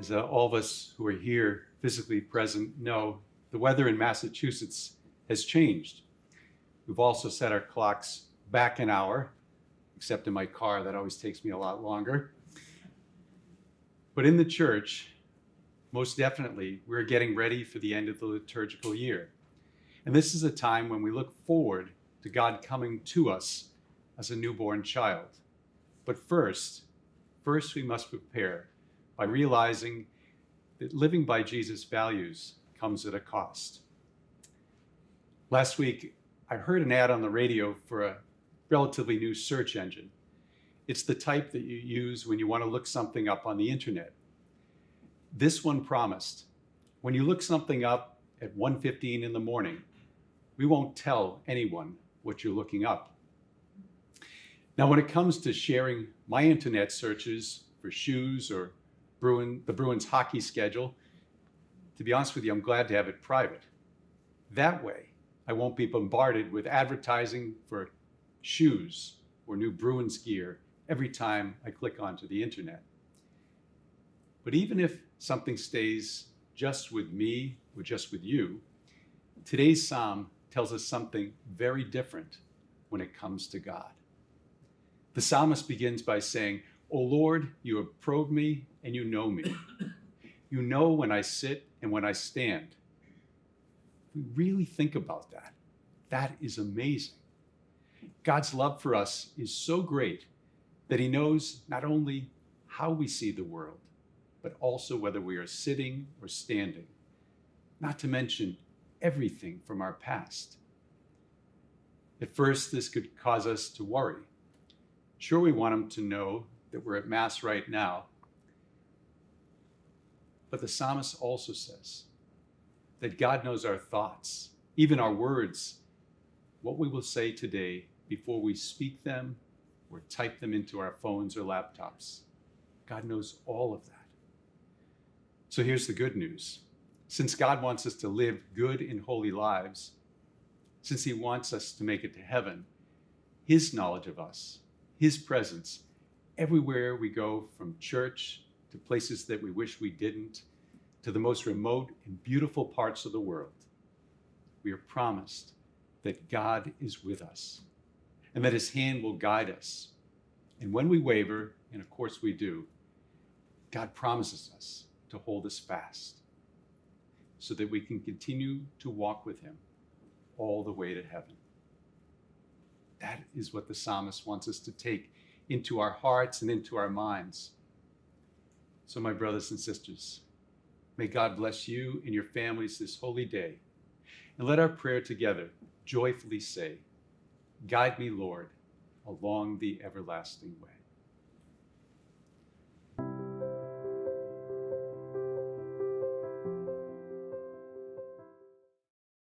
As all of us who are here physically present know, the weather in Massachusetts has changed. We've also set our clocks back an hour, except in my car, that always takes me a lot longer. But in the church, most definitely, we're getting ready for the end of the liturgical year. And this is a time when we look forward to God coming to us as a newborn child. But first we must prepare by realizing that living by Jesus' values comes at a cost. Last week, I heard an ad on the radio for a relatively new search engine. It's the type that you use when you want to look something up on the internet. This one promised, when you look something up at 1:15 in the morning, we won't tell anyone what you're looking up. Now, when it comes to sharing my internet searches for shoes or the Bruins hockey schedule, to be honest with you, I'm glad to have it private. That way, I won't be bombarded with advertising for shoes or new Bruins gear every time I click onto the internet. But even if something stays just with me or just with you, today's psalm tells us something very different when it comes to God. The psalmist begins by saying, "O Lord, you have probed me and you know me. You know when I sit and when I stand." We really think about that. That is amazing. God's love for us is so great that he knows not only how we see the world, but also whether we are sitting or standing, not to mention everything from our past. At first, this could cause us to worry. Sure, we want him to know that we're at Mass right now, but the psalmist also says that God knows our thoughts, even our words, what we will say today before we speak them or type them into our phones or laptops. God knows all of that. So here's the good news. Since God wants us to live good and holy lives, since he wants us to make it to heaven, his knowledge of us, his presence, everywhere we go, from church to places that we wish we didn't, to the most remote and beautiful parts of the world, we are promised that God is with us and that his hand will guide us. And when we waver, and of course we do, God promises us to hold us fast so that we can continue to walk with him all the way to heaven. That is what the psalmist wants us to take into our hearts and into our minds. So my brothers and sisters, may God bless you and your families this holy day. And let our prayer together joyfully say, "Guide me, Lord, along the everlasting way."